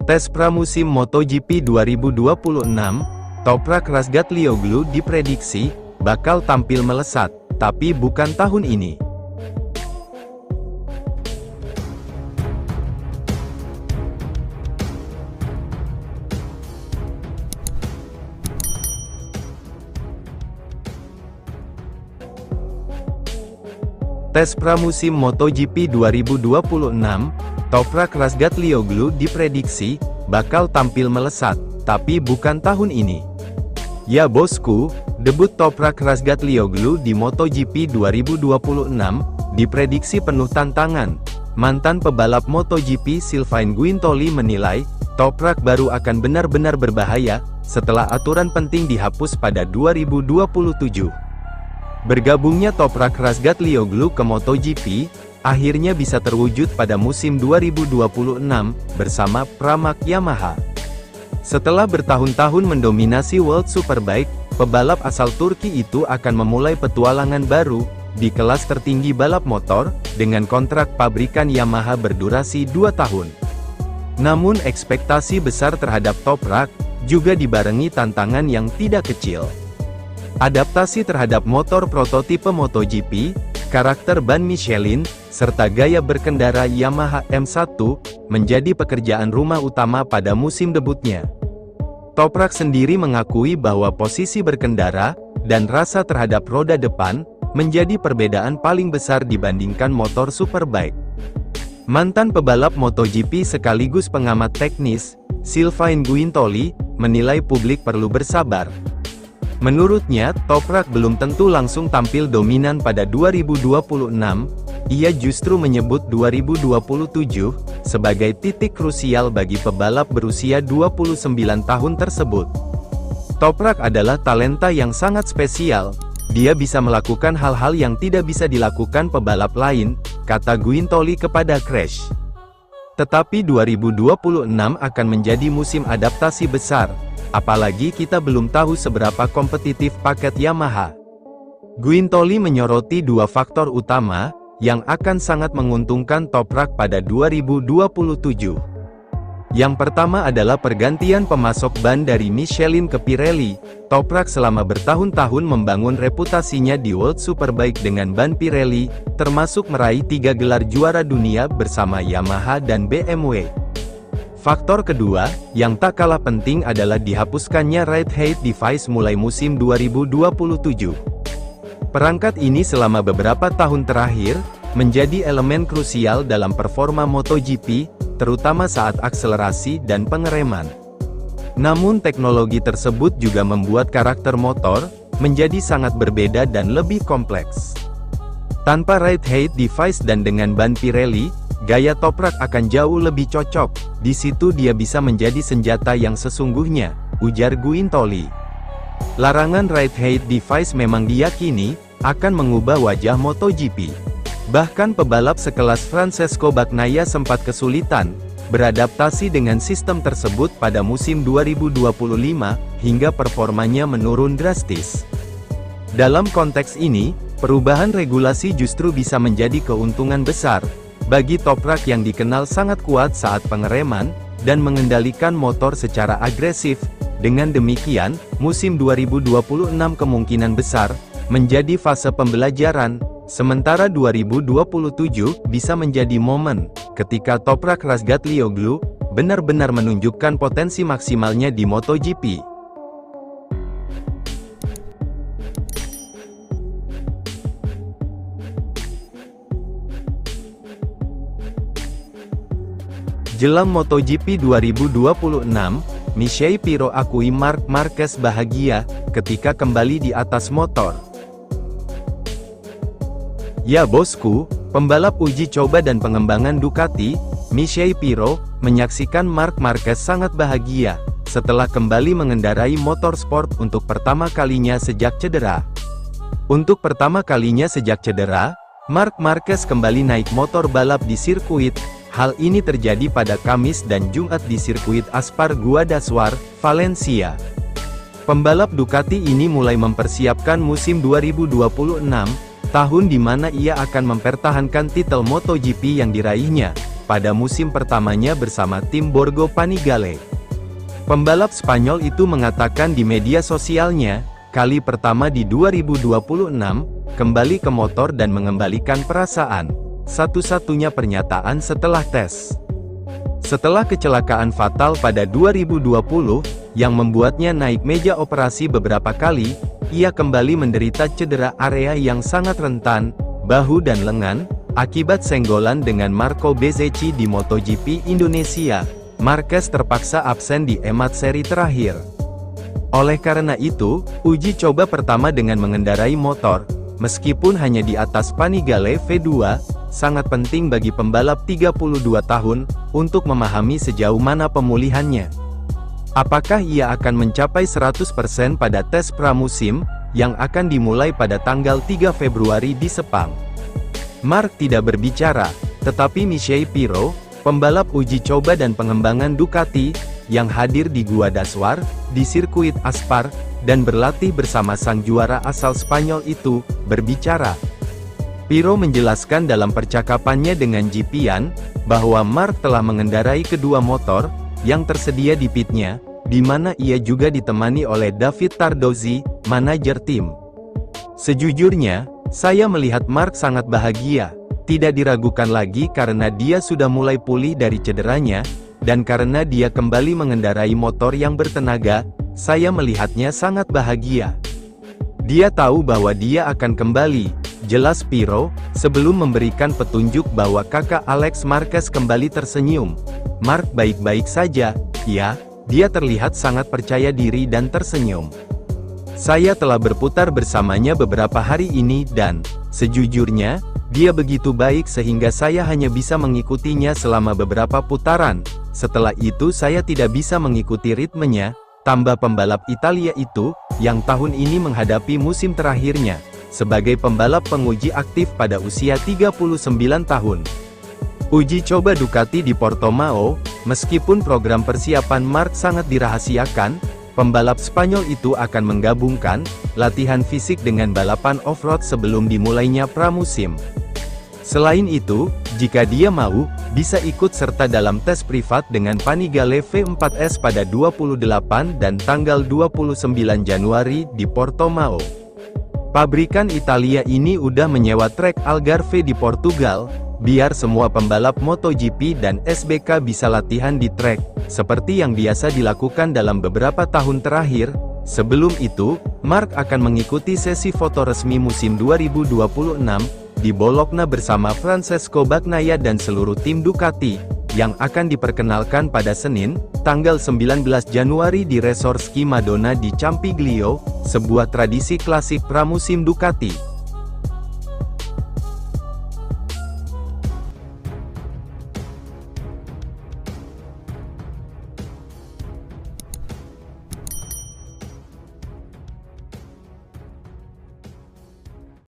Tes pramusim MotoGP 2026, Toprak Razgatlioglu diprediksi bakal tampil melesat, tapi bukan tahun ini. Tes pramusim MotoGP 2026, Toprak Razgatlioglu diprediksi bakal tampil melesat, tapi bukan tahun ini. Ya bosku, debut Toprak Razgatlioglu di MotoGP 2026 diprediksi penuh tantangan. Mantan pebalap MotoGP Sylvain Guintoli menilai, Toprak baru akan benar-benar berbahaya setelah aturan penting dihapus pada 2027. Bergabungnya Toprak Razgatlioglu ke MotoGP, akhirnya bisa terwujud pada musim 2026, bersama Pramac Yamaha. Setelah bertahun-tahun mendominasi World Superbike, pebalap asal Turki itu akan memulai petualangan baru, di kelas tertinggi balap motor, dengan kontrak pabrikan Yamaha berdurasi 2 tahun. Namun ekspektasi besar terhadap Toprak, juga dibarengi tantangan yang tidak kecil. Adaptasi terhadap motor prototipe MotoGP, karakter ban Michelin, serta gaya berkendara Yamaha M1, menjadi pekerjaan rumah utama pada musim debutnya. Toprak sendiri mengakui bahwa posisi berkendara, dan rasa terhadap roda depan, menjadi perbedaan paling besar dibandingkan motor Superbike. Mantan pebalap MotoGP sekaligus pengamat teknis, Sylvain Guintoli, menilai publik perlu bersabar. Menurutnya, Toprak belum tentu langsung tampil dominan pada 2026, ia justru menyebut 2027, sebagai titik krusial bagi pebalap berusia 29 tahun tersebut. Toprak adalah talenta yang sangat spesial, dia bisa melakukan hal-hal yang tidak bisa dilakukan pebalap lain, kata Guintoli kepada Crash. Tetapi 2026 akan menjadi musim adaptasi besar. Apalagi kita belum tahu seberapa kompetitif paket Yamaha. Guintoli menyoroti 2 faktor utama, yang akan sangat menguntungkan Toprak pada 2027. Yang pertama adalah pergantian pemasok ban dari Michelin ke Pirelli. Toprak selama bertahun-tahun membangun reputasinya di World Superbike dengan ban Pirelli, termasuk meraih 3 gelar juara dunia bersama Yamaha dan BMW. Faktor kedua, yang tak kalah penting adalah dihapuskannya Ride Height Device mulai musim 2027. Perangkat ini selama beberapa tahun terakhir, menjadi elemen krusial dalam performa MotoGP, terutama saat akselerasi dan pengereman. Namun teknologi tersebut juga membuat karakter motor, menjadi sangat berbeda dan lebih kompleks. Tanpa Ride Height Device dan dengan ban Pirelli, gaya Toprak akan jauh lebih cocok, di situ dia bisa menjadi senjata yang sesungguhnya, ujar Guintoli. Larangan Ride Height Device memang diyakini, akan mengubah wajah MotoGP. Bahkan pebalap sekelas Francesco Bagnaia sempat kesulitan, beradaptasi dengan sistem tersebut pada musim 2025, hingga performanya menurun drastis. Dalam konteks ini, perubahan regulasi justru bisa menjadi keuntungan besar, bagi Toprak yang dikenal sangat kuat saat pengereman, dan mengendalikan motor secara agresif. Dengan demikian, musim 2026 kemungkinan besar, menjadi fase pembelajaran, sementara 2027 bisa menjadi momen, ketika Toprak Razgatlioglu, benar-benar menunjukkan potensi maksimalnya di MotoGP. Jelang MotoGP 2026, Michele Pirro akui Marc Marquez bahagia, ketika kembali di atas motor. Ya bosku, pembalap uji coba dan pengembangan Ducati, Michele Pirro, menyaksikan Marc Marquez sangat bahagia, setelah kembali mengendarai motorsport untuk pertama kalinya sejak cedera. Untuk pertama kalinya sejak cedera, Marc Marquez kembali naik motor balap di sirkuit. Hal ini terjadi pada Kamis dan Jumat di sirkuit Aspar Guadassuar, Valencia. Pembalap Ducati ini mulai mempersiapkan musim 2026, tahun di mana ia akan mempertahankan titel MotoGP yang diraihnya, pada musim pertamanya bersama tim Borgo Panigale. Pembalap Spanyol itu mengatakan di media sosialnya, kali pertama di 2026, kembali ke motor dan mengembalikan perasaan. Satu-satunya pernyataan setelah tes. Setelah kecelakaan fatal pada 2020, yang membuatnya naik meja operasi beberapa kali, ia kembali menderita cedera area yang sangat rentan, bahu dan lengan, akibat senggolan dengan Marco Bezzecchi di MotoGP Indonesia. Marquez terpaksa absen di Emad seri terakhir. Oleh karena itu, uji coba pertama dengan mengendarai motor, meskipun hanya di atas Panigale V2, sangat penting bagi pembalap 32 tahun, untuk memahami sejauh mana pemulihannya. Apakah ia akan mencapai 100% pada tes pramusim, yang akan dimulai pada tanggal 3 Februari di Sepang? Marc tidak berbicara, tetapi Michele Pirro, pembalap uji coba dan pengembangan Ducati, yang hadir di Gua Daswar, di sirkuit Aspar, dan berlatih bersama sang juara asal Spanyol itu, berbicara. Pirro menjelaskan dalam percakapannya dengan GP-an, bahwa Marc telah mengendarai kedua motor, yang tersedia di pitnya, di mana ia juga ditemani oleh David Tardozzi, manajer tim. Sejujurnya, saya melihat Marc sangat bahagia, tidak diragukan lagi karena dia sudah mulai pulih dari cederanya, dan karena dia kembali mengendarai motor yang bertenaga, saya melihatnya sangat bahagia. Dia tahu bahwa dia akan kembali, jelas Pirro, sebelum memberikan petunjuk bahwa kakak Alex Marquez kembali tersenyum. Marc baik-baik saja, ya, dia terlihat sangat percaya diri dan tersenyum. Saya telah berputar bersamanya beberapa hari ini dan, sejujurnya, dia begitu baik sehingga saya hanya bisa mengikutinya selama beberapa putaran. Setelah itu saya tidak bisa mengikuti ritmenya, tambah pembalap Italia itu, yang tahun ini menghadapi musim terakhirnya, sebagai pembalap penguji aktif pada usia 39 tahun. Uji coba Ducati di Portimao, meskipun program persiapan Marc sangat dirahasiakan, pembalap Spanyol itu akan menggabungkan latihan fisik dengan balapan off-road sebelum dimulainya pramusim. Selain itu, jika dia mau, bisa ikut serta dalam tes privat dengan Panigale V4S pada 28 dan tanggal 29 Januari di Portimao. Pabrikan Italia ini udah menyewa trek Algarve di Portugal, biar semua pembalap MotoGP dan SBK bisa latihan di trek, seperti yang biasa dilakukan dalam beberapa tahun terakhir. Sebelum itu, Marc akan mengikuti sesi foto resmi musim 2026, di Bologna bersama Francesco Bagnaia dan seluruh tim Ducati, yang akan diperkenalkan pada Senin, tanggal 19 Januari di Resort Ski Madonna di Campiglio, sebuah tradisi klasik pramusim Ducati.